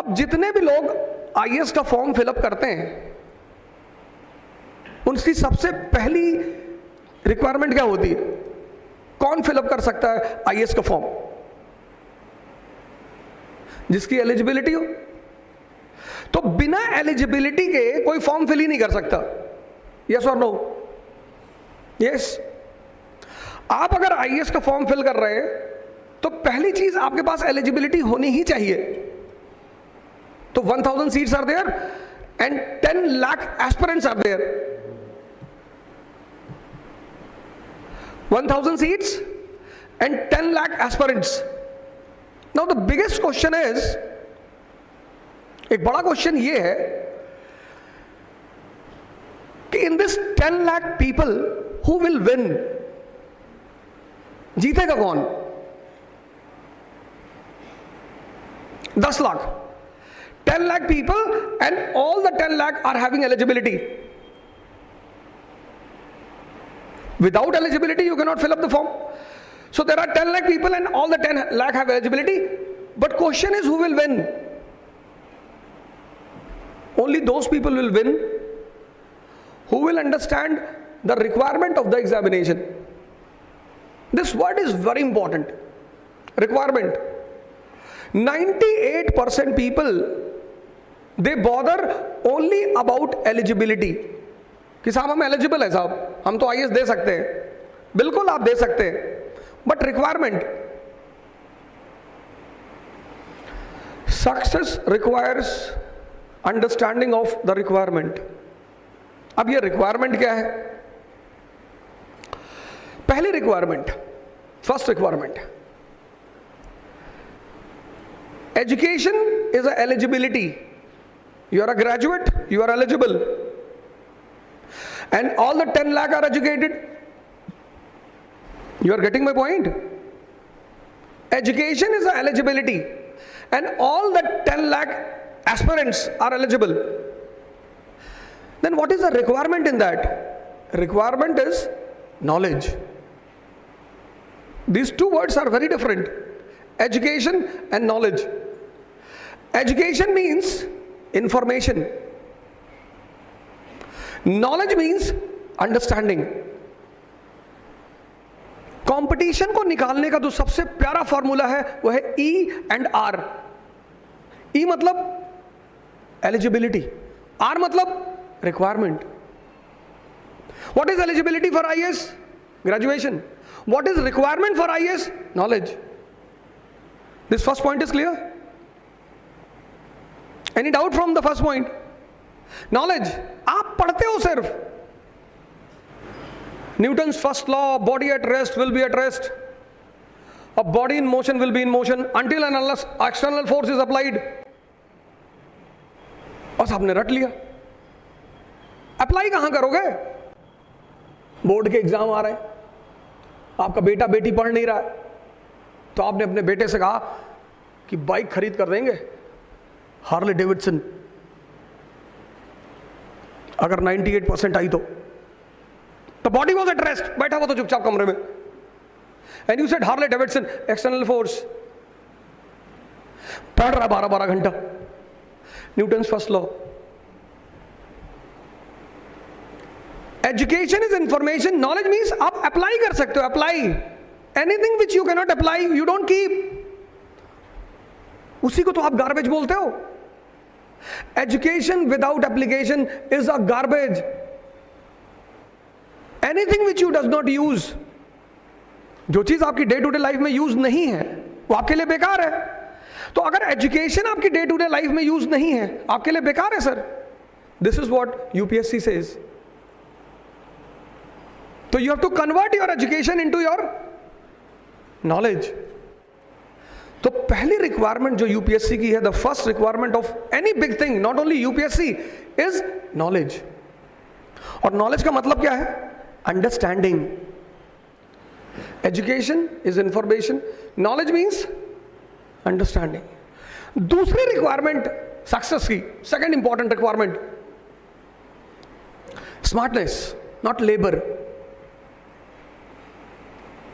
अब जितने भी लोग आईएएस का फॉर्म फिलअप करते हैं, उनकी सबसे पहली रिक्वायरमेंट क्या होती है? कौन फिलअप कर सकता है आईएएस का फॉर्म? जिसकी एलिजिबिलिटी हो। तो बिना एलिजिबिलिटी के कोई फॉर्म फिल ही नहीं कर सकता। यस और नो? यस। आप अगर आईएएस का फॉर्म फिल कर रहे हैं तो पहली चीज आपके पास एलिजिबिलिटी होनी ही चाहिए। तो 1000 seats are there and 10 lakh aspirants are there. 1000 seats and 10 lakh aspirants. Now the biggest question is, एक बड़ा क्वेश्चन ये है कि in this 10 lakh people who will win, जीतेगा कौन? 10 lakh, 10 lakh people and all the 10 lakh are having eligibility. Without eligibility, you cannot fill up the form. So there are 10 lakh people and all the 10 lakh have eligibility. But question is, who will win? Only those people will win who will understand the requirement of the examination. This word is very important. Requirement. 98% people, they bother only about eligibility. कि साहब हम eligible है, साहब हम तो IAS दे सकते हैं। बिल्कुल आप दे सकते हैं, but requirement, success requires understanding of the requirement. अब ये रिक्वायरमेंट क्या है? पहली requirement, first requirement, education is a eligibility. You are a graduate, you are eligible, and all the 10 lakh are educated. You are getting my point? Education is an eligibility and all the 10 lakh aspirants are eligible. Then what is the requirement in that? Requirement is knowledge. These two words are very different. Education and knowledge. Education means information. Knowledge means understanding. Competition को निकालने का जो सबसे प्यारा formula है वो है E and R. E मतलब एलिजिबिलिटी, R मतलब requirement. What is eligibility for IAS? Graduation. What is requirement for IAS? Knowledge. This first point is clear? Any doubt from the first point? Knowledge आप पढ़ते हो सिर्फ, Newton's first law, body at rest will be at rest, a body in motion will be in motion until and unless external force is applied. बस आपने रट लिया। Apply कहां करोगे? बोर्ड के एग्जाम आ रहे हैं, आपका बेटा बेटी पढ़ नहीं रहा है, तो आपने अपने बेटे से कहा कि बाइक खरीद कर देंगे, हार्ले डेविडसन, अगर 98% आई तो बॉडी वॉज एट रेस्ट, बैठा हुआ तो चुपचाप कमरे में, and you said Harley Davidson external force, पढ़ रहा 12-12 घंटा Newton's first law. Education is information, knowledge means आप अप्लाई कर सकते हो। Apply anything which you can not apply you don't keep, उसी को तो आप गार्बेज बोलते हो। Education without application is a garbage. Anything which you does not use, जो चीज आपकी डे टू डे लाइफ में यूज नहीं है वो आपके लिए बेकार है। तो अगर एजुकेशन आपकी डे टू डे लाइफ में यूज नहीं है, आपके लिए बेकार है sir. This is what UPSC says. तो you have to convert your education into your knowledge. तो पहली रिक्वायरमेंट जो यूपीएससी की है, the first requirement of any big thing, not only UPSC, is knowledge. और नॉलेज का मतलब क्या है? Understanding. Education is information, knowledge means understanding. दूसरी रिक्वायरमेंट सक्सेस की, second important requirement, smartness, not labour.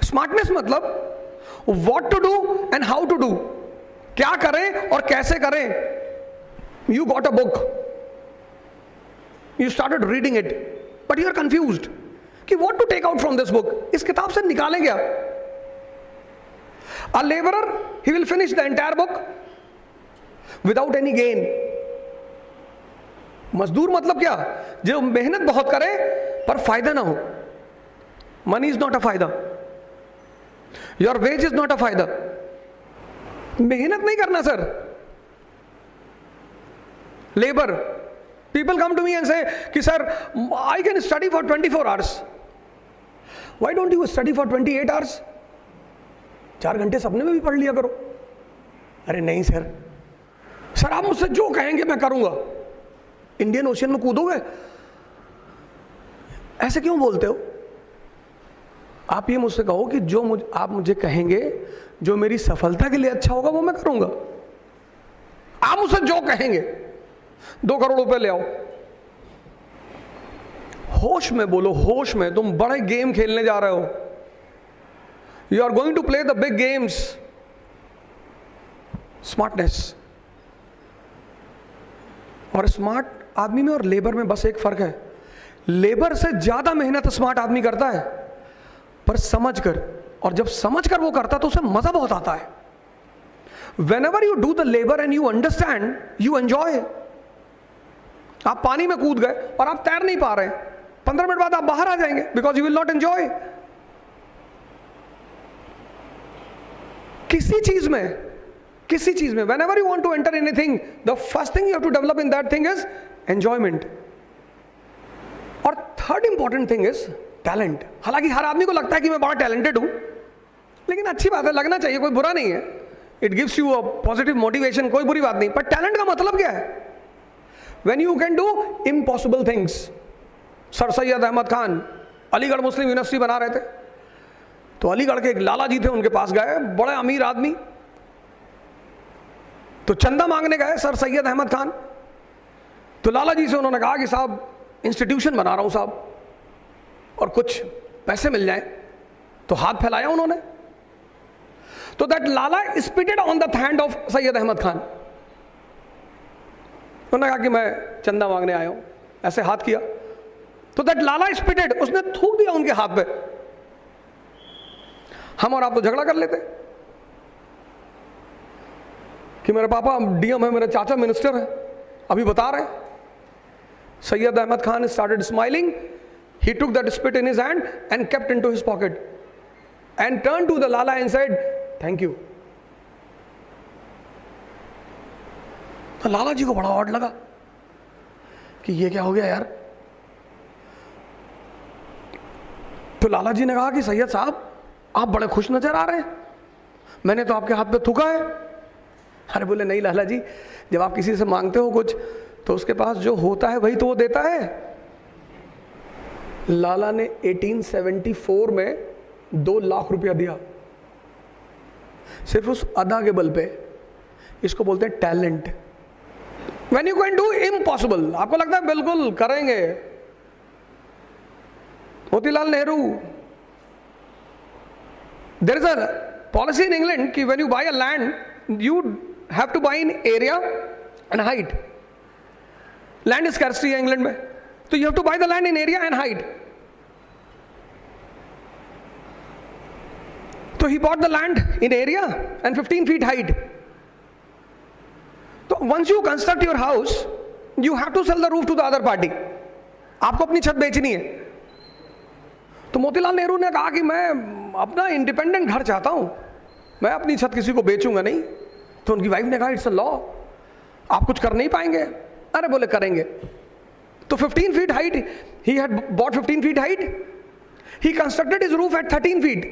Smartness मतलब what to do and how to do, क्या करें और कैसे करें। You got a book. You started reading it, but you are confused कि what to take out from this book. इस किताब से निकालें क्या? A laborer, he will finish the entire book without any gain. मजदूर मतलब क्या? जो मेहनत बहुत करे पर फायदा ना हो. Money is not a फायदा. Your wage is not a फायदा. मेहनत नहीं करना sir. Labor. People come to me and say कि sir, I can study for 24 hours. Why don't you study for 28 hours? 4 घंटे सपने में भी पढ़ लिया करो. अरे नहीं सर, सर आप मुझसे जो कहेंगे मैं करूंगा. इंडियन ओशियन में कूदोगे? ऐसे क्यों बोलते हो? आप ये मुझसे कहो कि जो आप मुझे कहेंगे, जो मेरी सफलता के लिए अच्छा होगा वो मैं करूंगा. आप मुझसे जो कहेंगे, 2 करोड़ रुपए ले आओ. होश में बोलो, होश में. तुम बड़े गेम खेलने जा रहे हो. You are going to play the big games. Smartness. और स्मार्ट आदमी में और लेबर में बस एक फर्क है. लेबर से ज्यादा मेहनत स्मार्ट आदमी करता है, पर समझ कर. और जब समझ कर वो करता तो उसे मजा बहुत आता है. Whenever you do the labor and you understand, you enjoy. आप पानी में कूद गए और आप तैर नहीं पा रहे, 15 मिनट बाद आप बाहर आ जाएंगे, because you will not enjoy. किसी चीज में whenever you want to enter anything, the first thing you have to develop in that thing is enjoyment. और third important thing is talent. हालांकि हर आदमी को लगता है कि मैं बड़ा टैलेंटेड हूं, लेकिन अच्छी बात है, लगना चाहिए, कोई बुरा नहीं है. It gives you a positive motivation, कोई बुरी बात नहीं. पर टैलेंट का मतलब क्या है? When you can do impossible things. Sir Syed Ahmad Khan Aligarh Muslim University बना रहे थे, तो अलीगढ़ के एक लाला जी थे, उनके पास गए, बड़े अमीर आदमी. तो चंदा मांगने गए सर सैयद अहमद खान. तो लाला जी से उन्होंने कहा कि साहब इंस्टीट्यूशन बना रहा हूं साहब, और कुछ पैसे मिल जाए. तो हाथ फैलाया उन्होंने. तो that Lala spitted on the hand of Syed Ahmad Khan. उन्होंने कहा कि मैं चंदा मांगने आया हूं, ऐसे हाथ किया. तो दैट लाला स्पिटेड, उसने थूक दिया उनके हाथ पे. हम और आप तो झगड़ा कर लेते कि मेरे पापा डीएम है, मेरे चाचा मिनिस्टर है, अभी बता रहे. Syed Ahmad Khan started smiling. He took that spit in his hand and kept into his pocket and turned to the Lala and said, "Thank you." तो लाला जी को बड़ा ऑड लगा कि ये क्या हो गया यार. तो लाला जी ने कहा कि सैयद साहब आप बड़े खुश नजर आ रहे हैं, मैंने तो आपके हाथ पे थूका है. अरे बोले नहीं लाला जी, जब आप किसी से मांगते हो कुछ तो उसके पास जो होता है वही तो वो देता है. लाला ने 1874 में 2 लाख रुपया दिया, सिर्फ उस अदा के बल पे. इसको बोलते हैं talent. When you can do impossible, आपको लगता है बिल्कुल करेंगे. Motilal Nehru, there is a policy in England कि when you buy a land, you have to buy in area and height. Land scarcity है इंग्लैंड में, तो you have to buy the land in area and height. So he bought the land in area and 15 feet height. So once you construct your house, you have to sell the roof to the other party. आपको अपनी छत बेचनी है. तो मोतीलाल नेहरू ने कहा कि मैं अपना इंडिपेंडेंट घर चाहता हूं, मैं अपनी छत किसी को बेचूंगा नहीं. तो उनकी वाइफ ने कहा इट्स अ लॉ, आप कुछ कर नहीं पाएंगे. अरे बोले करेंगे. तो 15 feet height, he had bought 15 feet height. He constructed his roof at 13 feet.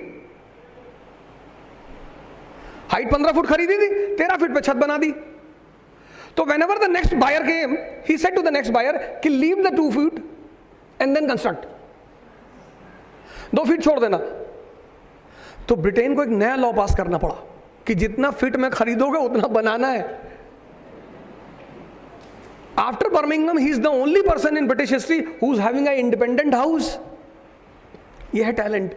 Height 15 foot खरीदी थी, 13 फीट पे छत बना दी. तो whenever the next buyer came, he said to the next buyer कि leave the 2 feet and then construct. 2 feet छोड़ देना. तो ब्रिटेन को एक नया लॉ पास करना पड़ा कि जितना फीट में खरीदोगे उतना बनाना है. After Birmingham, he is the only person in British history who is having an independent house. यह है टैलेंट.